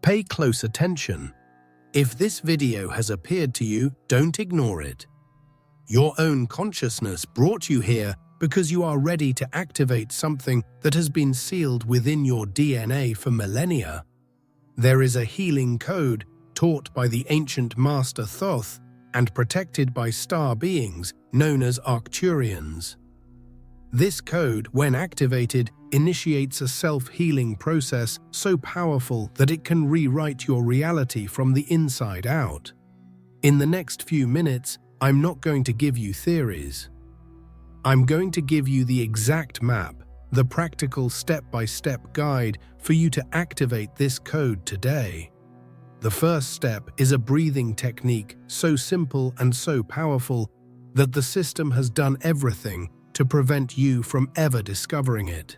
Pay close attention. If this video has appeared to you, don't ignore it. Your own consciousness brought you here because you are ready to activate something that has been sealed within your DNA for millennia. There is a healing code taught by the ancient master Thoth and protected by star beings known as Arcturians. This code, when activated, initiates a self-healing process so powerful that it can rewrite your reality from the inside out. In the next few minutes, I'm not going to give you theories. I'm going to give you the exact map, the practical step-by-step guide for you to activate this code today. The first step is a breathing technique so simple and so powerful that the system has done everything to prevent you from ever discovering it.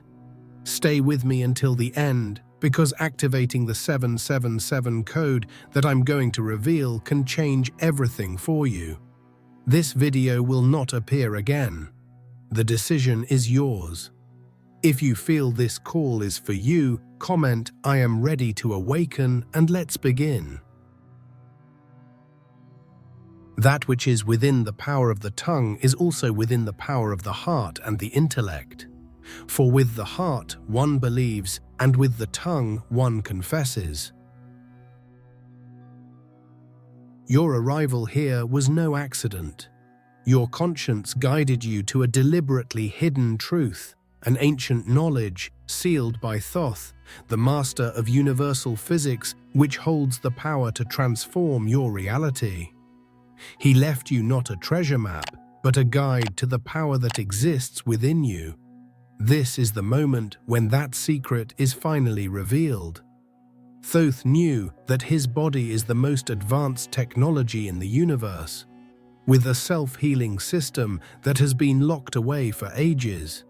Stay with me until the end, because activating the 777 code that I'm going to reveal can change everything for you. This video will not appear again. The decision is yours. If you feel this call is for you, comment "I am ready to awaken" and let's begin. That which is within the power of the tongue is also within the power of the heart and the intellect. For with the heart one believes, and with the tongue one confesses. Your arrival here was no accident. Your conscience guided you to a deliberately hidden truth, an ancient knowledge sealed by Thoth, the master of universal physics, which holds the power to transform your reality. He left you not a treasure map, but a guide to the power that exists within you. This is the moment when that secret is finally revealed. Thoth knew that his body is the most advanced technology in the universe, with a self-healing system that has been locked away for ages.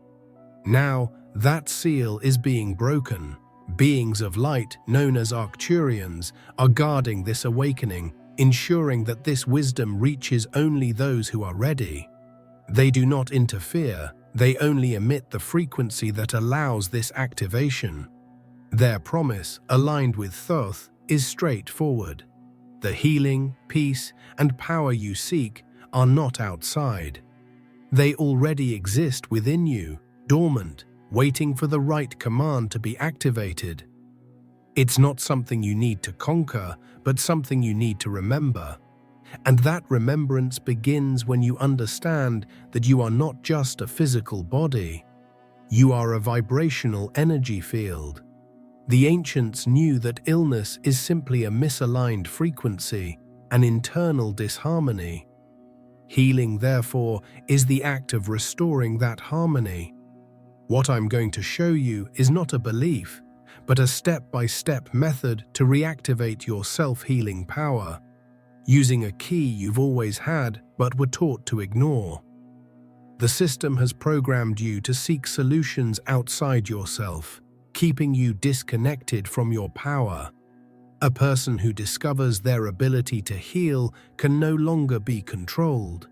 Now, that seal is being broken. Beings of light, known as Arcturians, are guarding this awakening, ensuring that this wisdom reaches only those who are ready. They do not interfere, they only emit the frequency that allows this activation. Their promise, aligned with Thoth, is straightforward. The healing, peace, and power you seek are not outside. They already exist within you, dormant, waiting for the right command to be activated. It's not something you need to conquer, but something you need to remember. And that remembrance begins when you understand that you are not just a physical body. You are a vibrational energy field. The ancients knew that illness is simply a misaligned frequency, an internal disharmony. Healing, therefore, is the act of restoring that harmony. What I'm going to show you is not a belief, but a step-by-step method to reactivate your self-healing power, using a key you've always had but were taught to ignore. The system has programmed you to seek solutions outside yourself, keeping you disconnected from your power. A person who discovers their ability to heal can no longer be controlled.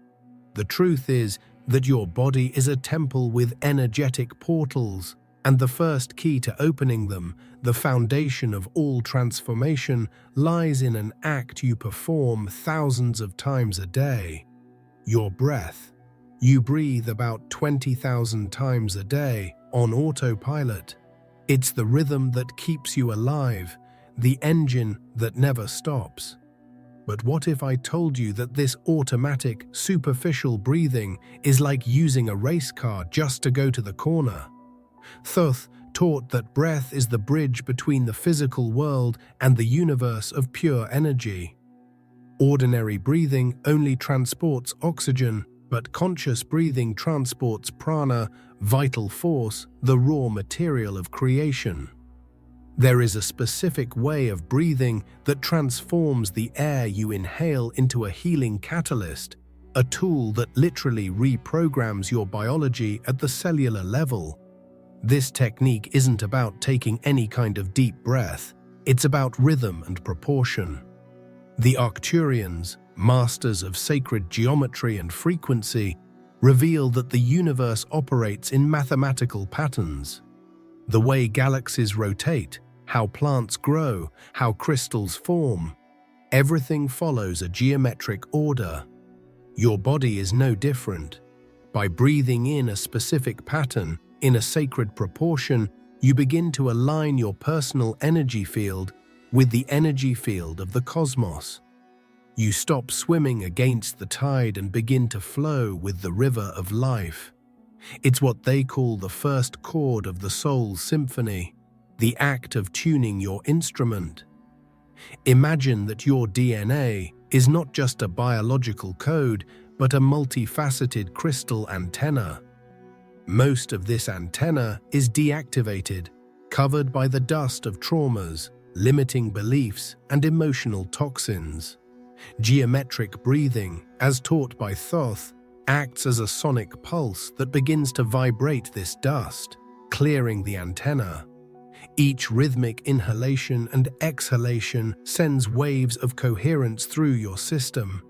The truth is that your body is a temple with energetic portals, and the first key to opening them, the foundation of all transformation, lies in an act you perform thousands of times a day: your breath. You breathe about 20,000 times a day on autopilot. It's the rhythm that keeps you alive, the engine that never stops. But what if I told you that this automatic, superficial breathing is like using a race car just to go to the corner? Thoth taught that breath is the bridge between the physical world and the universe of pure energy. Ordinary breathing only transports oxygen, but conscious breathing transports prana, vital force, the raw material of creation. There is a specific way of breathing that transforms the air you inhale into a healing catalyst, a tool that literally reprograms your biology at the cellular level. This technique isn't about taking any kind of deep breath, it's about rhythm and proportion. The Arcturians, masters of sacred geometry and frequency, reveal that the universe operates in mathematical patterns. The way galaxies rotate, how plants grow, how crystals form. Everything follows a geometric order. Your body is no different. By breathing in a specific pattern, in a sacred proportion, you begin to align your personal energy field with the energy field of the cosmos. You stop swimming against the tide and begin to flow with the river of life. It's what they call the first chord of the soul's symphony, the act of tuning your instrument. Imagine that your DNA is not just a biological code, but a multifaceted crystal antenna. Most of this antenna is deactivated, covered by the dust of traumas, limiting beliefs, and emotional toxins. Geometric breathing, as taught by Thoth, acts as a sonic pulse that begins to vibrate this dust, clearing the antenna. Each rhythmic inhalation and exhalation sends waves of coherence through your system,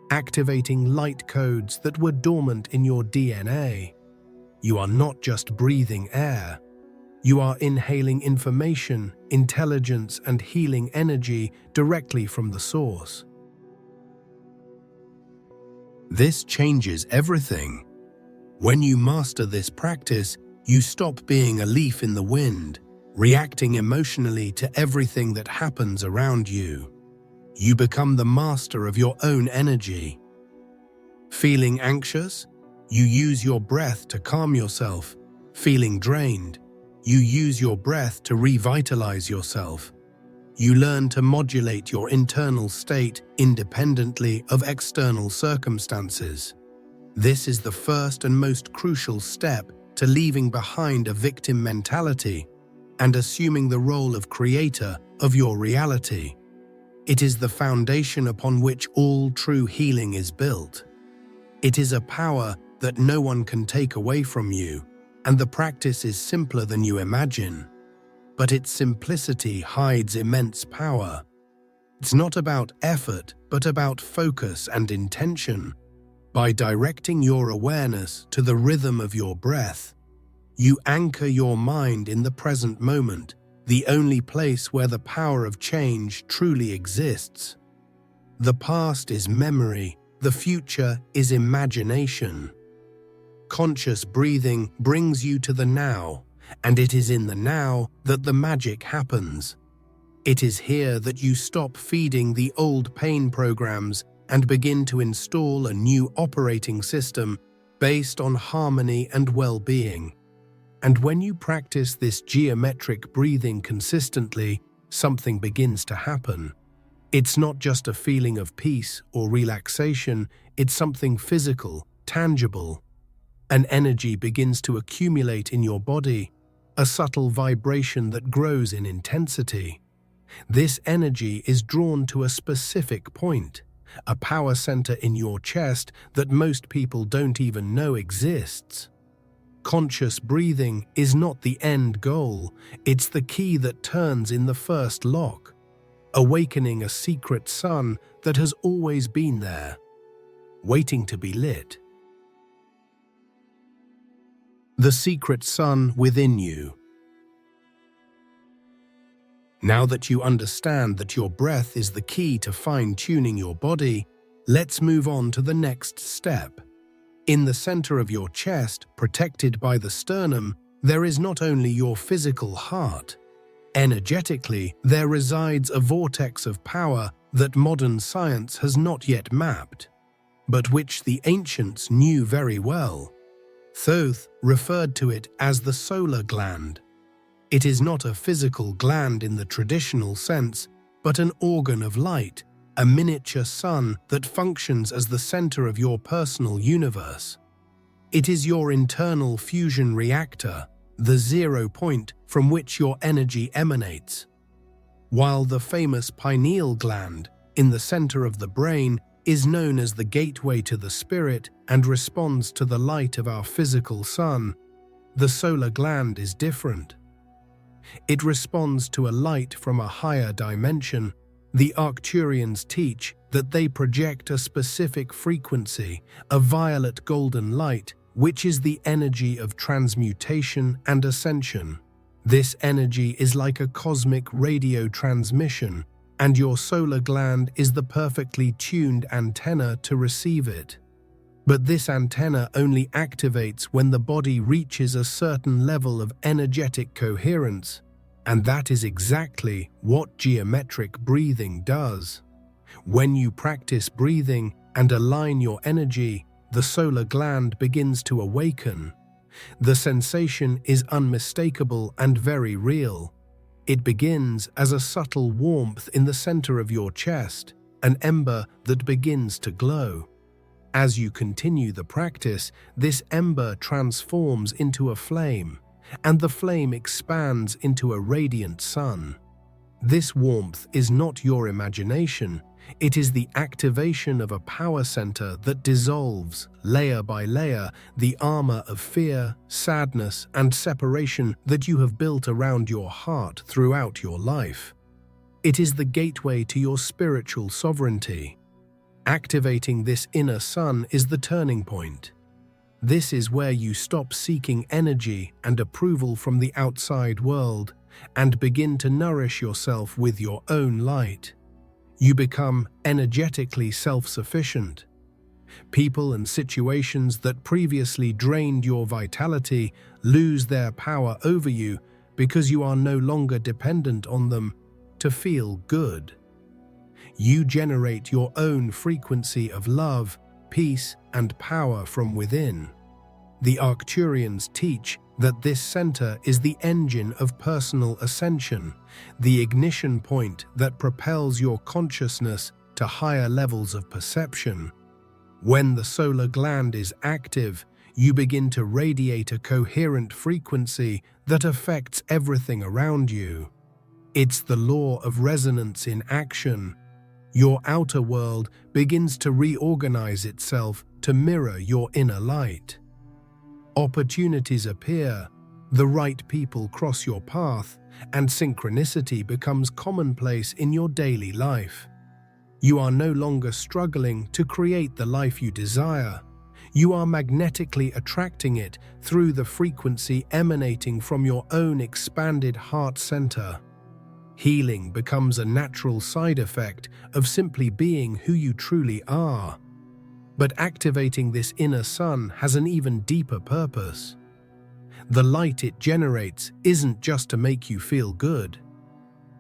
activating light codes that were dormant in your DNA. You are not just breathing air. You are inhaling information, intelligence, and healing energy directly from the source. This changes everything. When you master this practice, you stop being a leaf in the wind, reacting emotionally to everything that happens around you. You become the master of your own energy. Feeling anxious? You use your breath to calm yourself. Feeling drained? You use your breath to revitalize yourself. You learn to modulate your internal state independently of external circumstances. This is the first and most crucial step to leaving behind a victim mentality and assuming the role of creator of your reality. It is the foundation upon which all true healing is built. It is a power that no one can take away from you, and the practice is simpler than you imagine. But its simplicity hides immense power. It's not about effort, but about focus and intention. By directing your awareness to the rhythm of your breath, you anchor your mind in the present moment, the only place where the power of change truly exists. The past is memory, the future is imagination. Conscious breathing brings you to the now, and it is in the now that the magic happens. It is here that you stop feeding the old pain programs and begin to install a new operating system based on harmony and well-being. And when you practice this geometric breathing consistently, something begins to happen. It's not just a feeling of peace or relaxation, it's something physical, tangible. An energy begins to accumulate in your body, a subtle vibration that grows in intensity. This energy is drawn to a specific point, a power center in your chest that most people don't even know exists. Conscious breathing is not the end goal, it's the key that turns in the first lock, awakening a secret sun that has always been there, waiting to be lit. The secret sun within you. Now that you understand that your breath is the key to fine-tuning your body, let's move on to the next step. In the center of your chest, protected by the sternum, there is not only your physical heart. Energetically, there resides a vortex of power that modern science has not yet mapped, but which the ancients knew very well. Thoth referred to it as the solar gland. It is not a physical gland in the traditional sense, but an organ of light, a miniature sun that functions as the center of your personal universe. It is your internal fusion reactor, the 0 point from which your energy emanates. While the famous pineal gland, in the center of the brain, is known as the gateway to the spirit and responds to the light of our physical sun, the solar gland is different. It responds to a light from a higher dimension. The Arcturians teach that they project a specific frequency, a violet golden light, which is the energy of transmutation and ascension. This energy is like a cosmic radio transmission, and your solar gland is the perfectly tuned antenna to receive it. But this antenna only activates when the body reaches a certain level of energetic coherence, and that is exactly what geometric breathing does. When you practice breathing and align your energy, the solar gland begins to awaken. The sensation is unmistakable and very real. It begins as a subtle warmth in the center of your chest, an ember that begins to glow. As you continue the practice, this ember transforms into a flame, and the flame expands into a radiant sun. This warmth is not your imagination. It is the activation of a power center that dissolves, layer by layer, the armor of fear, sadness, and separation that you have built around your heart throughout your life. It is the gateway to your spiritual sovereignty. Activating this inner sun is the turning point. This is where you stop seeking energy and approval from the outside world and begin to nourish yourself with your own light. You become energetically self-sufficient. People and situations that previously drained your vitality lose their power over you because you are no longer dependent on them to feel good. You generate your own frequency of love, peace, and power from within. The Arcturians teach that this center is the engine of personal ascension, the ignition point that propels your consciousness to higher levels of perception. When the solar gland is active, you begin to radiate a coherent frequency that affects everything around you. It's the law of resonance in action. Your outer world begins to reorganize itself to mirror your inner light. Opportunities appear, the right people cross your path, and synchronicity becomes commonplace in your daily life. You are no longer struggling to create the life you desire. You are magnetically attracting it through the frequency emanating from your own expanded heart center. Healing becomes a natural side effect of simply being who you truly are. But activating this inner sun has an even deeper purpose. The light it generates isn't just to make you feel good.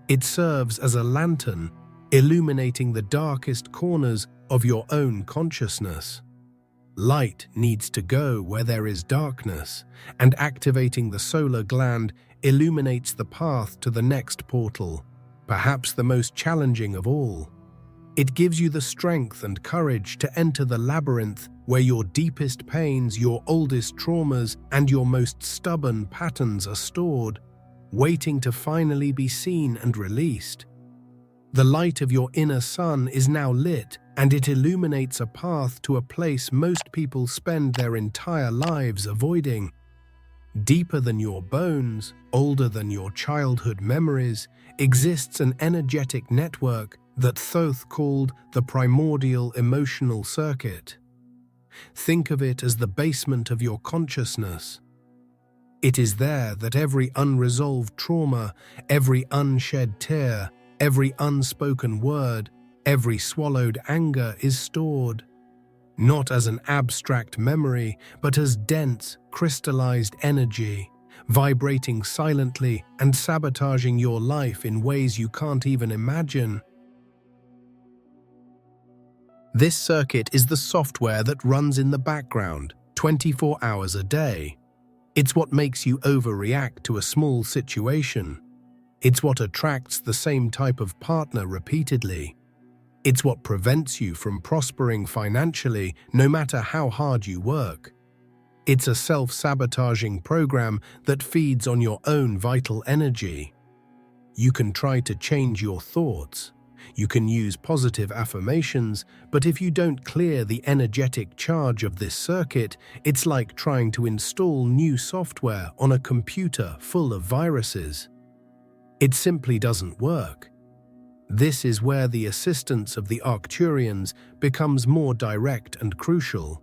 It serves as a lantern, illuminating the darkest corners of your own consciousness. Light needs to go where there is darkness, and activating the solar gland illuminates the path to the next portal, perhaps the most challenging of all. It gives you the strength and courage to enter the labyrinth where your deepest pains, your oldest traumas, and your most stubborn patterns are stored, waiting to finally be seen and released. The light of your inner sun is now lit, and it illuminates a path to a place most people spend their entire lives avoiding. Deeper than your bones, older than your childhood memories, exists an energetic network that Thoth called the primordial emotional circuit. Think of it as the basement of your consciousness. It is there that every unresolved trauma, every unshed tear, every unspoken word, every swallowed anger is stored. Not as an abstract memory, but as dense, crystallized energy, vibrating silently and sabotaging your life in ways you can't even imagine. This circuit is the software that runs in the background, 24 hours a day. It's what makes you overreact to a small situation. It's what attracts the same type of partner repeatedly. It's what prevents you from prospering financially no matter how hard you work. It's a self-sabotaging program that feeds on your own vital energy. You can try to change your thoughts. You can use positive affirmations, but if you don't clear the energetic charge of this circuit, it's like trying to install new software on a computer full of viruses. It simply doesn't work. This is where the assistance of the Arcturians becomes more direct and crucial.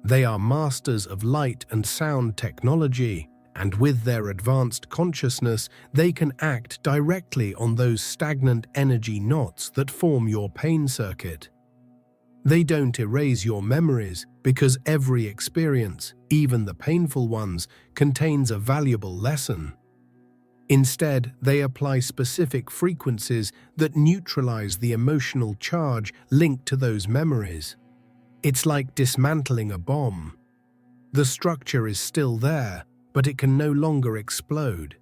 They are masters of light and sound technology, and with their advanced consciousness, they can act directly on those stagnant energy knots that form your pain circuit. They don't erase your memories because every experience, even the painful ones, contains a valuable lesson. Instead, they apply specific frequencies that neutralize the emotional charge linked to those memories. It's like dismantling a bomb. The structure is still there, but it can no longer explode.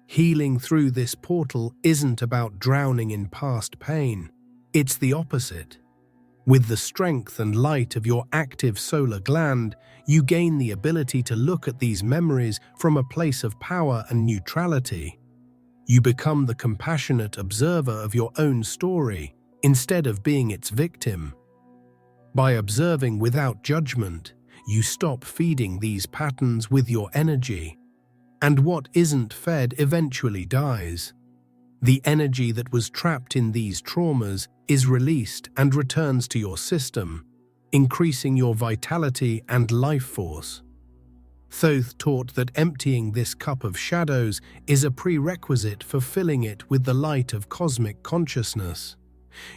Healing through this portal isn't about drowning in past pain. It's the opposite. With the strength and light of your active solar gland, you gain the ability to look at these memories from a place of power and neutrality. You become the compassionate observer of your own story, instead of being its victim. By observing without judgment, you stop feeding these patterns with your energy, and what isn't fed eventually dies. The energy that was trapped in these traumas is released and returns to your system, increasing your vitality and life force. Thoth taught that emptying this cup of shadows is a prerequisite for filling it with the light of cosmic consciousness.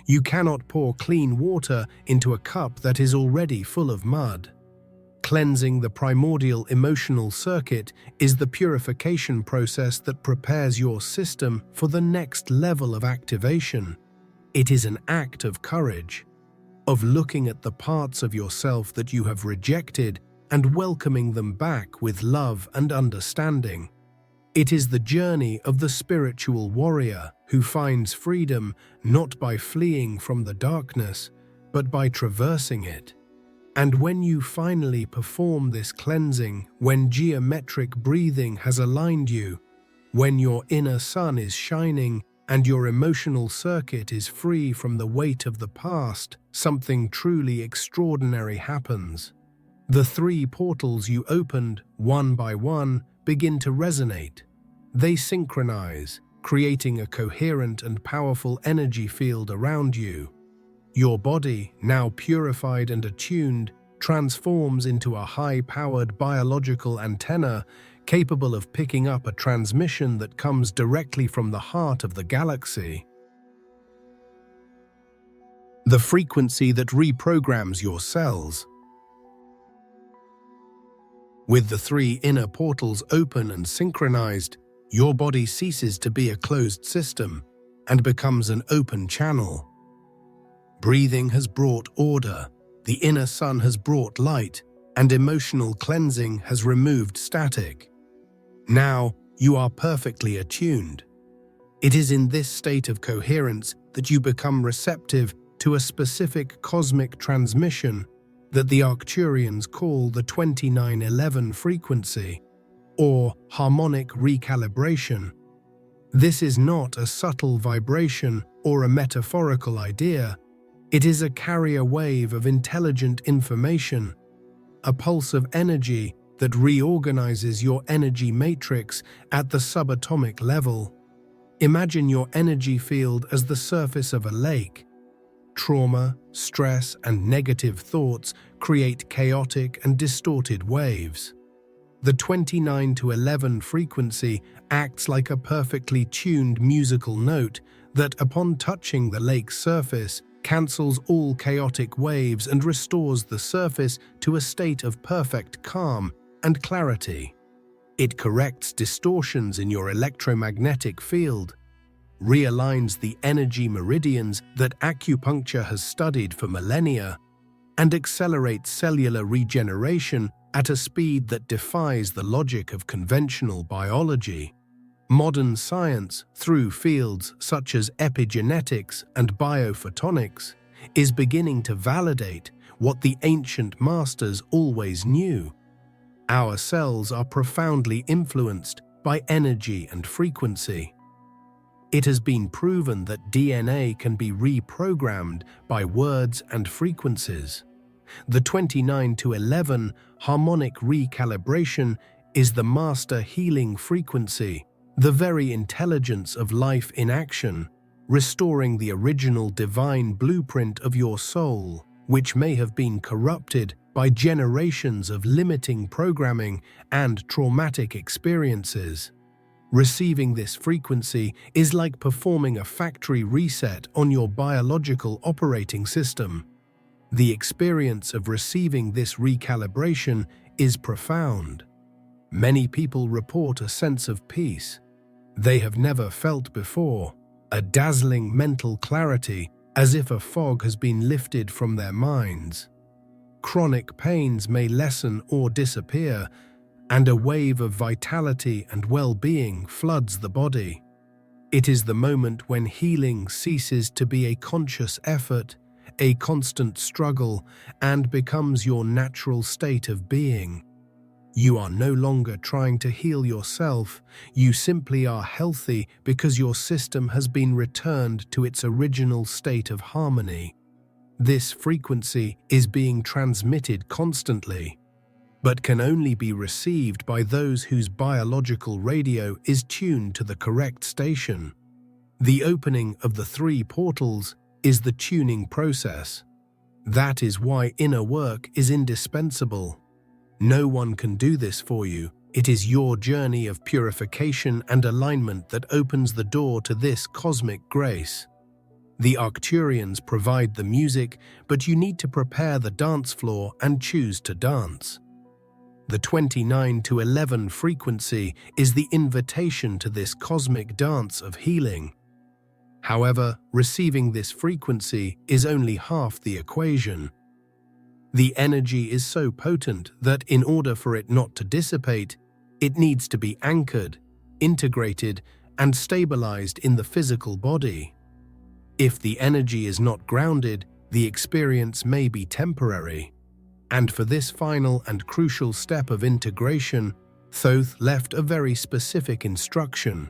You cannot pour clean water into a cup that is already full of mud. Cleansing the primordial emotional circuit is the purification process that prepares your system for the next level of activation. It is an act of courage, of looking at the parts of yourself that you have rejected and welcoming them back with love and understanding. It is the journey of the spiritual warrior who finds freedom not by fleeing from the darkness, but by traversing it. And when you finally perform this cleansing, when geometric breathing has aligned you, when your inner sun is shining and your emotional circuit is free from the weight of the past, something truly extraordinary happens. The 3 portals you opened, one by one, begin to resonate. They synchronize, creating a coherent and powerful energy field around you. Your body, now purified and attuned, transforms into a high-powered biological antenna capable of picking up a transmission that comes directly from the heart of the galaxy. The frequency that reprograms your cells. With the 3 inner portals open and synchronized, your body ceases to be a closed system and becomes an open channel. Breathing has brought order, the inner sun has brought light, and emotional cleansing has removed static. Now you are perfectly attuned. It is in this state of coherence that you become receptive to a specific cosmic transmission that the Arcturians call the 2911 frequency, or harmonic recalibration. This is not a subtle vibration or a metaphorical idea. It is a carrier wave of intelligent information, a pulse of energy that reorganizes your energy matrix at the subatomic level. Imagine your energy field as the surface of a lake. Trauma, stress, and negative thoughts create chaotic and distorted waves. The 29 to 11 frequency acts like a perfectly tuned musical note that, upon touching the lake's surface, cancels all chaotic waves and restores the surface to a state of perfect calm and clarity. It corrects distortions in your electromagnetic field, realigns the energy meridians that acupuncture has studied for millennia, and accelerates cellular regeneration at a speed that defies the logic of conventional biology. Modern science, through fields such as epigenetics and biophotonics, is beginning to validate what the ancient masters always knew. Our cells are profoundly influenced by energy and frequency. It has been proven that DNA can be reprogrammed by words and frequencies. The 29 to 11 harmonic recalibration is the master healing frequency, the very intelligence of life in action, restoring the original divine blueprint of your soul, which may have been corrupted by generations of limiting programming and traumatic experiences. Receiving this frequency is like performing a factory reset on your biological operating system. The experience of receiving this recalibration is profound. Many people report a sense of peace they have never felt before, a dazzling mental clarity as if a fog has been lifted from their minds. Chronic pains may lessen or disappear, and a wave of vitality and well-being floods the body. It is the moment when healing ceases to be a conscious effort, a constant struggle, and becomes your natural state of being. You are no longer trying to heal yourself, you simply are healthy because your system has been returned to its original state of harmony. This frequency is being transmitted constantly, but can only be received by those whose biological radio is tuned to the correct station. The opening of the 3 portals is the tuning process. That is why inner work is indispensable. No one can do this for you. It is your journey of purification and alignment that opens the door to this cosmic grace. The Arcturians provide the music, but you need to prepare the dance floor and choose to dance. The 29 to 11 frequency is the invitation to this cosmic dance of healing. However, receiving this frequency is only half the equation. The energy is so potent that in order for it not to dissipate, it needs to be anchored, integrated, and stabilized in the physical body. If the energy is not grounded, the experience may be temporary. And for this final and crucial step of integration, Thoth left a very specific instruction,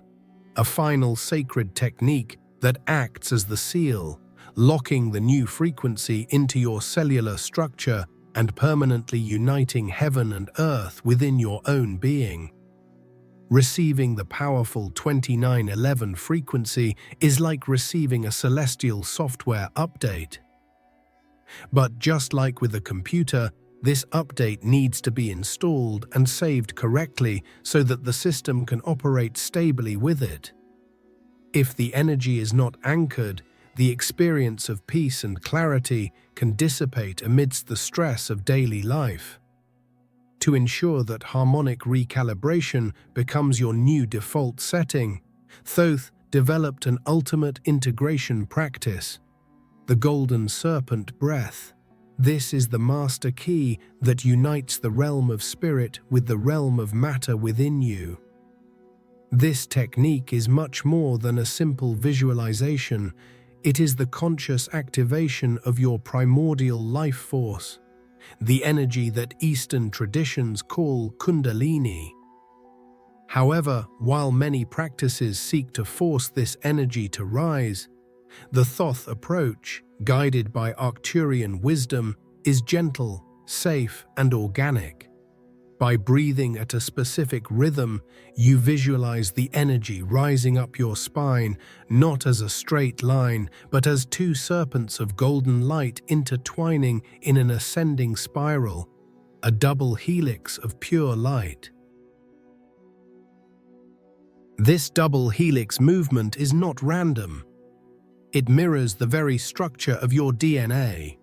a final sacred technique that acts as the seal, locking the new frequency into your cellular structure and permanently uniting heaven and earth within your own being. Receiving the powerful 2911 frequency is like receiving a celestial software update. But just like with a computer, this update needs to be installed and saved correctly so that the system can operate stably with it. If the energy is not anchored, the experience of peace and clarity can dissipate amidst the stress of daily life. To ensure that harmonic recalibration becomes your new default setting, Thoth developed an ultimate integration practice, the golden serpent breath. This is the master key that unites the realm of spirit with the realm of matter within you. This technique is much more than a simple visualization. It is the conscious activation of your primordial life force, the energy that Eastern traditions call Kundalini. However, while many practices seek to force this energy to rise, the Thoth approach, guided by Arcturian wisdom, is gentle, safe, and organic. By breathing at a specific rhythm, you visualize the energy rising up your spine, not as a straight line, but as 2 serpents of golden light intertwining in an ascending spiral, a double helix of pure light. This double helix movement is not random. It mirrors the very structure of your DNA.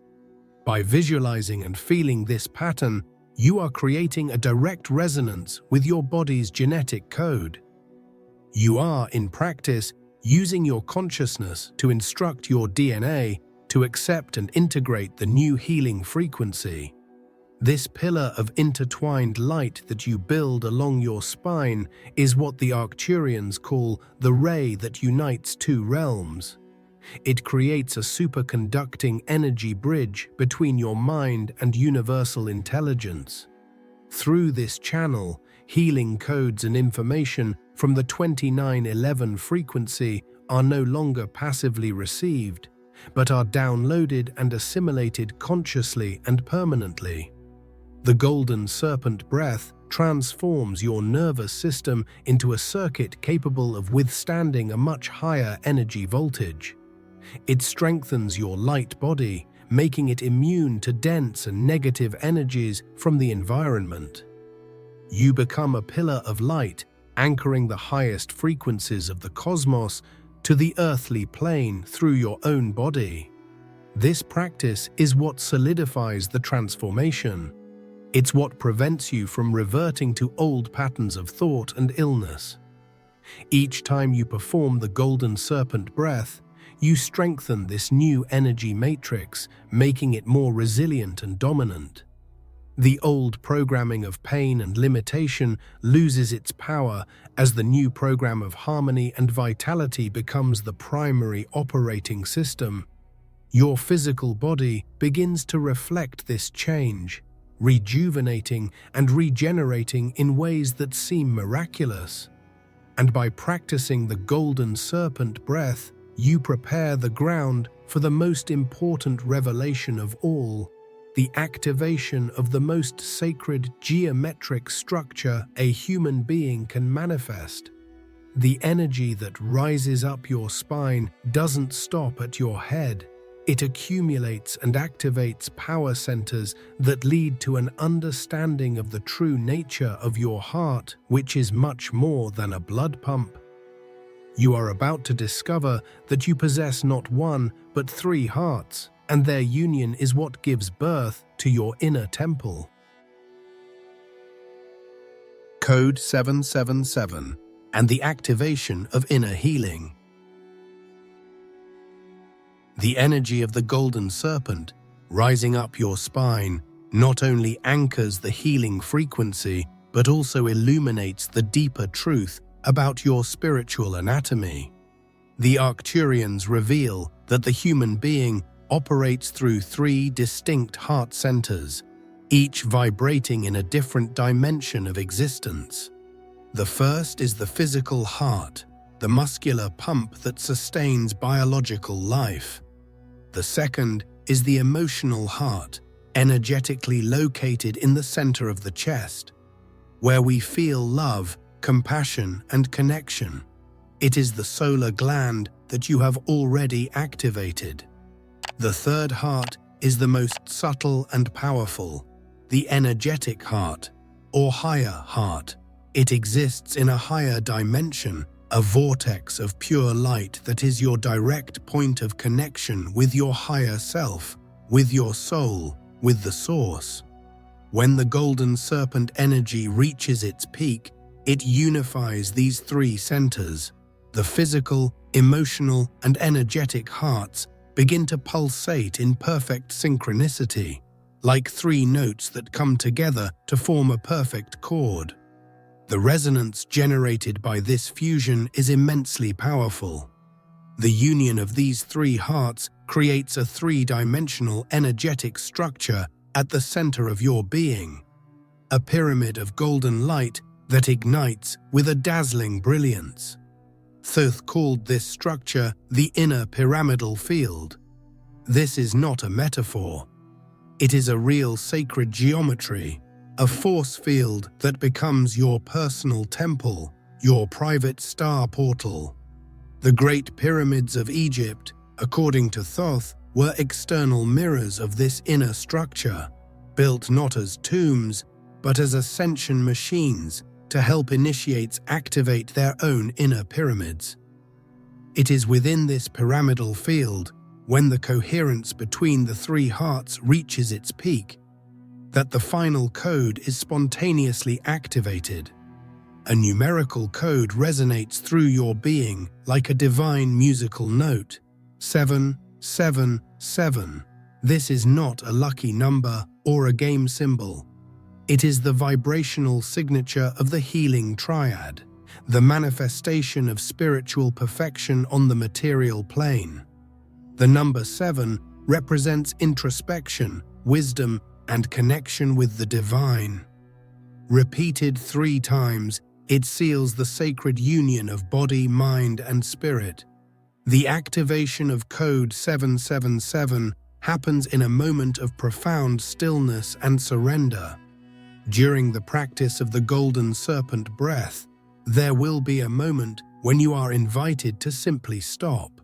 By visualizing and feeling this pattern, you are creating a direct resonance with your body's genetic code. You are, in practice, using your consciousness to instruct your DNA to accept and integrate the new healing frequency. This pillar of intertwined light that you build along your spine is what the Arcturians call the ray that unites 2 realms. It creates a superconducting energy bridge between your mind and universal intelligence. Through this channel, healing codes and information from the 2911 frequency are no longer passively received, but are downloaded and assimilated consciously and permanently. The golden serpent breath transforms your nervous system into a circuit capable of withstanding a much higher energy voltage. It strengthens your light body, making it immune to dense and negative energies from the environment. You become a pillar of light, anchoring the highest frequencies of the cosmos to the earthly plane through your own body. This practice is what solidifies the transformation. It's what prevents you from reverting to old patterns of thought and illness. Each time you perform the golden serpent breath, you strengthen this new energy matrix, making it more resilient and dominant. The old programming of pain and limitation loses its power as the new program of harmony and vitality becomes the primary operating system. Your physical body begins to reflect this change, rejuvenating and regenerating in ways that seem miraculous. And by practicing the golden serpent breath, you prepare the ground for the most important revelation of all, the activation of the most sacred geometric structure a human being can manifest. The energy that rises up your spine doesn't stop at your head. It accumulates and activates power centers that lead to an understanding of the true nature of your heart, which is much more than a blood pump. You are about to discover that you possess not one, but 3 hearts, and their union is what gives birth to your inner temple. Code 777 and the activation of inner healing. The energy of the golden serpent rising up your spine not only anchors the healing frequency, but also illuminates the deeper truth about your spiritual anatomy. The Arcturians reveal that the human being operates through 3 distinct heart centers, each vibrating in a different dimension of existence. The first is the physical heart, the muscular pump that sustains biological life. The second is the emotional heart, energetically located in the center of the chest, where we feel love, compassion, and connection. It is the solar gland that you have already activated. The third heart is the most subtle and powerful, the energetic heart, or higher heart. It exists in a higher dimension, a vortex of pure light that is your direct point of connection with your higher self, with your soul, with the source. When the golden serpent energy reaches its peak, it unifies these 3 centers. The physical, emotional, and energetic hearts begin to pulsate in perfect synchronicity, like 3 notes that come together to form a perfect chord. The resonance generated by this fusion is immensely powerful. The union of these 3 hearts creates a 3-dimensional energetic structure at the center of your being, a pyramid of golden light that ignites with a dazzling brilliance. Thoth called this structure the inner pyramidal field. This is not a metaphor. It is a real sacred geometry, a force field that becomes your personal temple, your private star portal. The great pyramids of Egypt, according to Thoth, were external mirrors of this inner structure, built not as tombs, but as ascension machines to help initiates activate their own inner pyramids. It is within this pyramidal field, when the coherence between the 3 hearts reaches its peak, that the final code is spontaneously activated. A numerical code resonates through your being like a divine musical note. 777. This is not a lucky number or a game symbol. It is the vibrational signature of the healing triad, the manifestation of spiritual perfection on the material plane. The number 7 represents introspection, wisdom, and connection with the divine. Repeated 3 times, it seals the sacred union of body, mind, and spirit. The activation of code 777 happens in a moment of profound stillness and surrender. During the practice of the golden serpent breath, there will be a moment when you are invited to simply stop,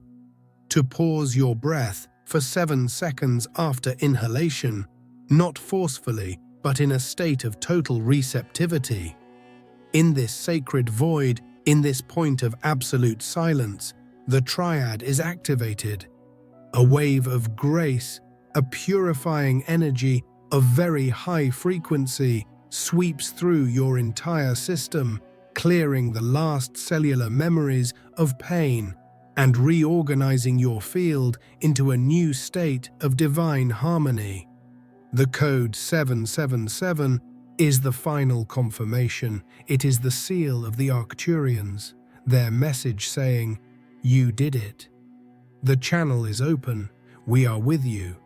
to pause your breath for 7 seconds after inhalation, not forcefully, but in a state of total receptivity. In this sacred void, in this point of absolute silence, the triad is activated. A wave of grace, a purifying energy of very high frequency, sweeps through your entire system, clearing the last cellular memories of pain and reorganizing your field into a new state of divine harmony. The code 777 is the final confirmation. It is the seal of the Arcturians, their message saying, "You did it. The channel is open. We are with you."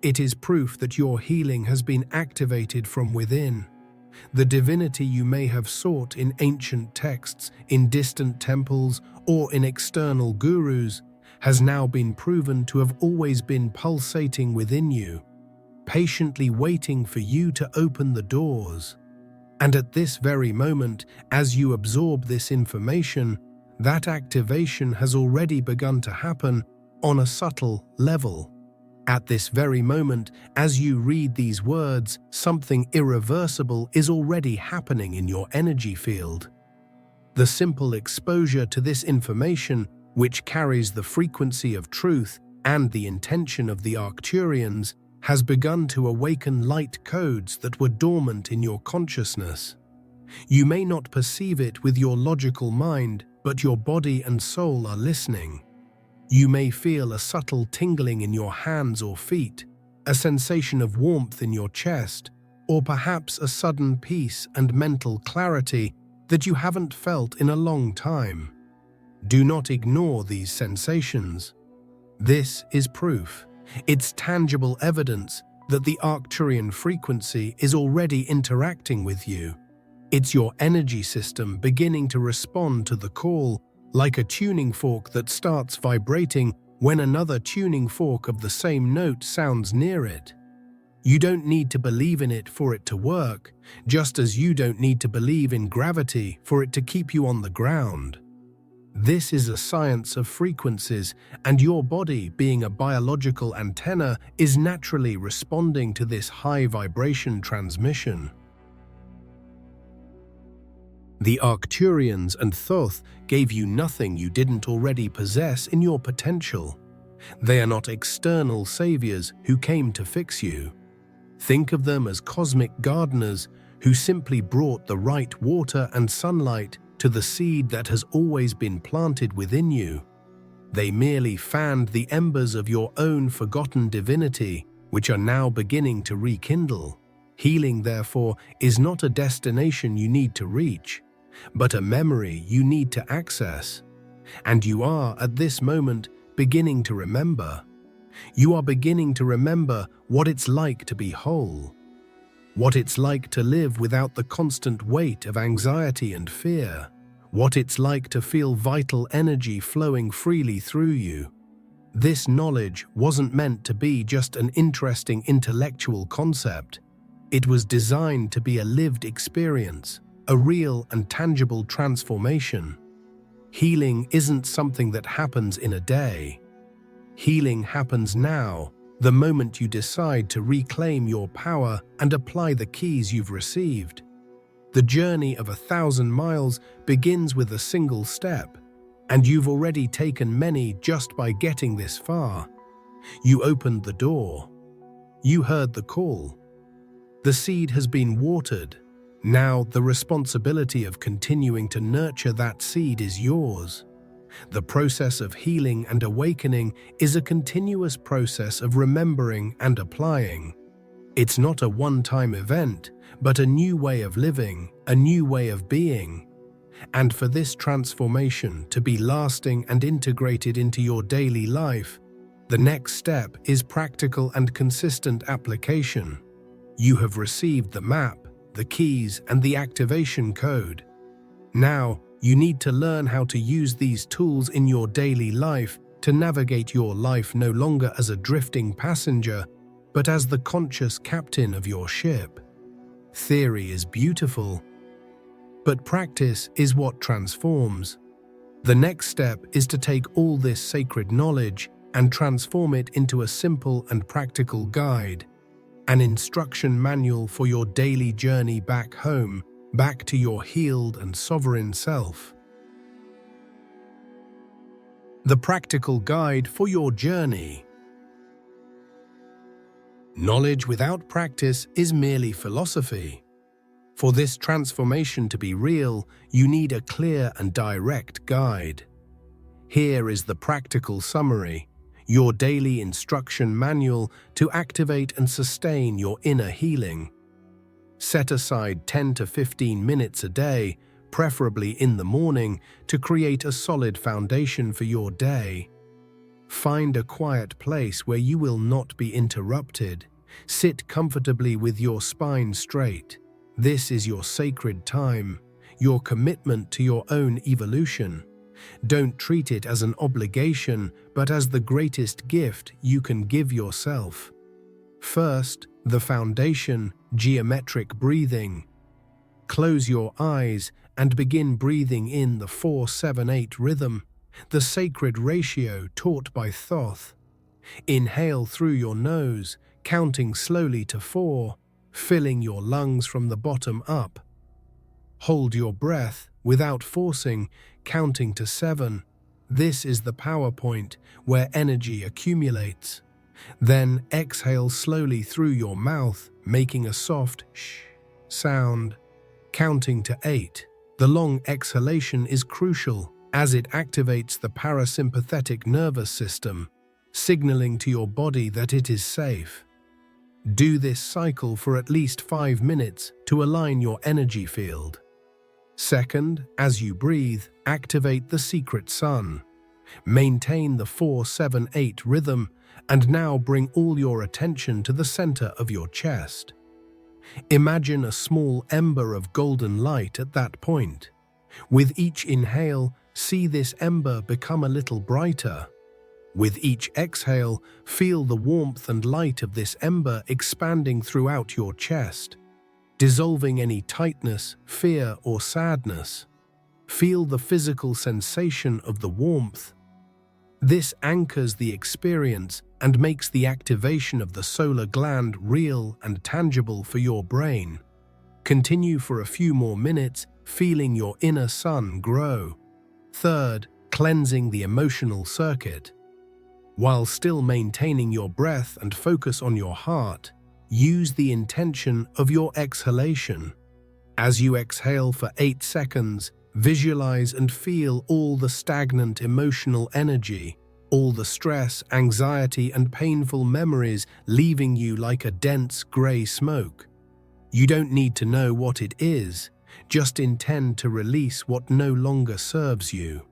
It is proof that your healing has been activated from within. The divinity you may have sought in ancient texts, in distant temples, or in external gurus has now been proven to have always been pulsating within you, patiently waiting for you to open the doors. And at this very moment, as you absorb this information, that activation has already begun to happen on a subtle level. At this very moment, as you read these words, something irreversible is already happening in your energy field. The simple exposure to this information, which carries the frequency of truth and the intention of the Arcturians, has begun to awaken light codes that were dormant in your consciousness. You may not perceive it with your logical mind, but your body and soul are listening. You may feel a subtle tingling in your hands or feet, a sensation of warmth in your chest, or perhaps a sudden peace and mental clarity that you haven't felt in a long time. Do not ignore these sensations. This is proof. It's tangible evidence that the Arcturian frequency is already interacting with you. It's your energy system beginning to respond to the call, like a tuning fork that starts vibrating when another tuning fork of the same note sounds near it. You don't need to believe in it for it to work, just as you don't need to believe in gravity for it to keep you on the ground. This is a science of frequencies, and your body, being a biological antenna, is naturally responding to this high vibration transmission. The Arcturians and Thoth gave you nothing you didn't already possess in your potential. They are not external saviors who came to fix you. Think of them as cosmic gardeners who simply brought the right water and sunlight to the seed that has always been planted within you. They merely fanned the embers of your own forgotten divinity, which are now beginning to rekindle. Healing, therefore, is not a destination you need to reach, but a memory you need to access. And you are, at this moment, beginning to remember. You are beginning to remember what it's like to be whole, what it's like to live without the constant weight of anxiety and fear, what it's like to feel vital energy flowing freely through you. This knowledge wasn't meant to be just an interesting intellectual concept. It was designed to be a lived experience, a real and tangible transformation. Healing isn't something that happens in a day. Healing happens now, the moment you decide to reclaim your power and apply the keys you've received. The journey of 1,000 miles begins with a single step, and you've already taken many just by getting this far. You opened the door. You heard the call. The seed has been watered. Now the responsibility of continuing to nurture that seed is yours. The process of healing and awakening is a continuous process of remembering and applying. It's not a one-time event, but a new way of living, a new way of being. And for this transformation to be lasting and integrated into your daily life, the next step is practical and consistent application. You have received the map, the keys, and the activation code. Now, you need to learn how to use these tools in your daily life to navigate your life no longer as a drifting passenger, but as the conscious captain of your ship. Theory is beautiful, but practice is what transforms. The next step is to take all this sacred knowledge and transform it into a simple and practical guide, an instruction manual for your daily journey back home, back to your healed and sovereign self. The practical guide for your journey. Knowledge without practice is merely philosophy. For this transformation to be real, you need a clear and direct guide. Here is the practical summary, your daily instruction manual to activate and sustain your inner healing. Set aside 10 to 15 minutes a day, preferably in the morning, to create a solid foundation for your day. Find a quiet place where you will not be interrupted. Sit comfortably with your spine straight. This is your sacred time, your commitment to your own evolution. Don't treat it as an obligation, but as the greatest gift you can give yourself. First, the foundation, geometric breathing. Close your eyes and begin breathing in the 4-7-8 rhythm, the sacred ratio taught by Thoth. Inhale through your nose, counting slowly to 4, filling your lungs from the bottom up. Hold your breath without forcing, counting to 7. This is the power point where energy accumulates. Then exhale slowly through your mouth, making a soft shh sound, counting to 8. The long exhalation is crucial as it activates the parasympathetic nervous system, signaling to your body that it is safe. Do this cycle for at least 5 minutes to align your energy field. Second, as you breathe, activate the secret sun. Maintain the 4-7-8 rhythm and now bring all your attention to the center of your chest. Imagine a small ember of golden light at that point. With each inhale, see this ember become a little brighter. With each exhale, feel the warmth and light of this ember expanding throughout your chest, dissolving any tightness, fear, or sadness. Feel the physical sensation of the warmth. This anchors the experience and makes the activation of the solar gland real and tangible for your brain. Continue for a few more minutes, feeling your inner sun grow. Third, cleansing the emotional circuit. While still maintaining your breath and focus on your heart, use the intention of your exhalation. As you exhale for 8 seconds, visualize and feel all the stagnant emotional energy, all the stress, anxiety, and painful memories leaving you like a dense gray smoke. You don't need to know what it is, just intend to release what no longer serves you.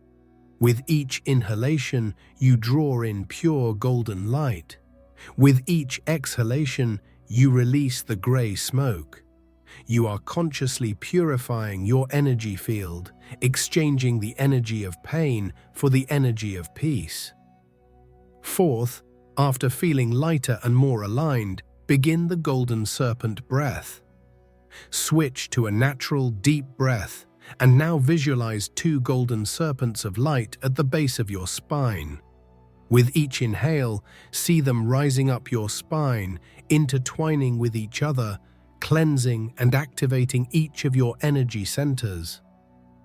With each inhalation, you draw in pure golden light. With each exhalation, you release the gray smoke. You are consciously purifying your energy field, exchanging the energy of pain for the energy of peace. Fourth, after feeling lighter and more aligned, begin the golden serpent breath. Switch to a natural, deep breath, and now visualize 2 golden serpents of light at the base of your spine. With each inhale, see them rising up your spine, intertwining with each other, cleansing and activating each of your energy centers.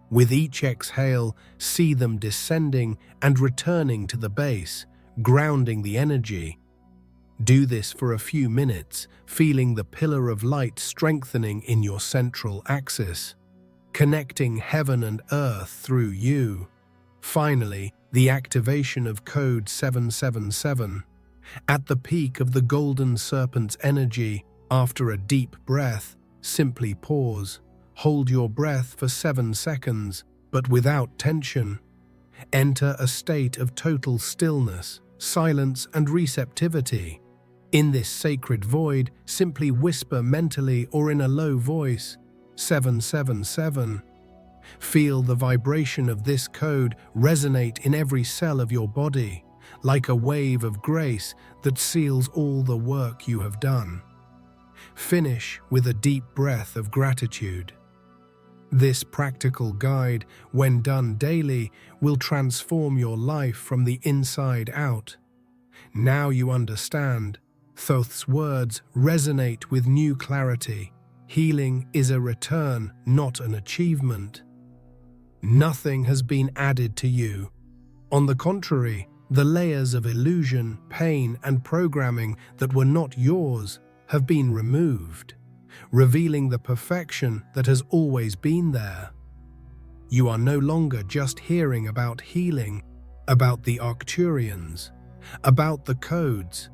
With each exhale, see them descending and returning to the base, grounding the energy. Do this for a few minutes, feeling the pillar of light strengthening in your central axis, connecting heaven and earth through you. Finally, the activation of code 777. At the peak of the golden serpent's energy, after a deep breath, simply pause. Hold your breath for 7 seconds, but without tension. Enter a state of total stillness, silence, and receptivity. In this sacred void, simply whisper mentally or in a low voice, 777. Feel the vibration of this code resonate in every cell of your body, like a wave of grace that seals all the work you have done. Finish with a deep breath of gratitude. This practical guide, when done daily, will transform your life from the inside out. Now you understand. Thoth's words resonate with new clarity. Healing is a return, not an achievement. Nothing has been added to you. On the contrary, the layers of illusion, pain, and programming that were not yours have been removed, revealing the perfection that has always been there. You are no longer just hearing about healing, about the Arcturians, about the codes.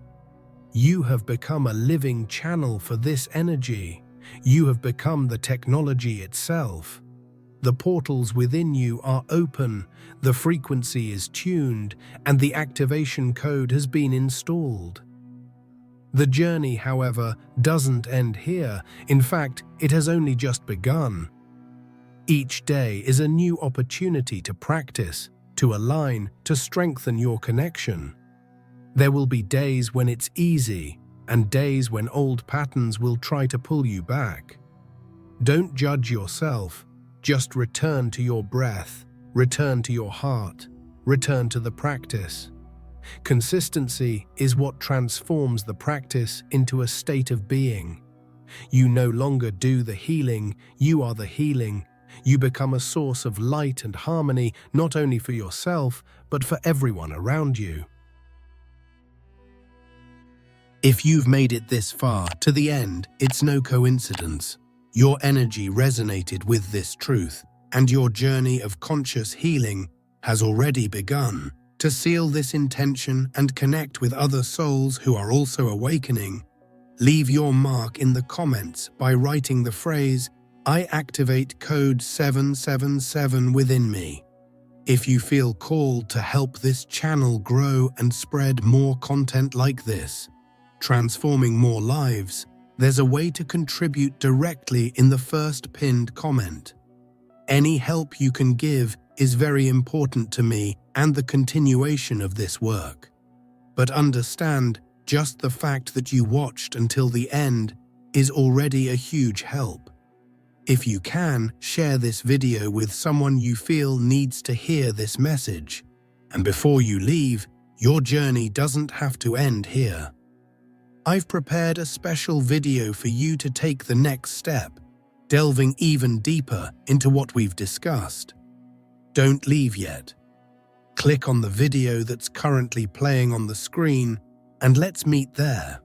You have become a living channel for this energy. You have become the technology itself. The portals within you are open, the frequency is tuned, and the activation code has been installed. The journey, however, doesn't end here. In fact, it has only just begun. Each day is a new opportunity to practice, to align, to strengthen your connection. There will be days when it's easy, and days when old patterns will try to pull you back. Don't judge yourself. Just return to your breath, return to your heart, return to the practice. Consistency is what transforms the practice into a state of being. You no longer do the healing, you are the healing. You become a source of light and harmony, not only for yourself, but for everyone around you. If you've made it this far, to the end, it's no coincidence. Your energy resonated with this truth, and your journey of conscious healing has already begun. To seal this intention and connect with other souls who are also awakening, leave your mark in the comments by writing the phrase, "I activate code 777 within me." If you feel called to help this channel grow and spread more content like this, transforming more lives, there's a way to contribute directly in the first pinned comment. Any help you can give is very important to me and the continuation of this work. But understand, just the fact that you watched until the end is already a huge help. If you can, share this video with someone you feel needs to hear this message. And before you leave, your journey doesn't have to end here. I've prepared a special video for you to take the next step, delving even deeper into what we've discussed. Don't leave yet. Click on the video that's currently playing on the screen, and let's meet there.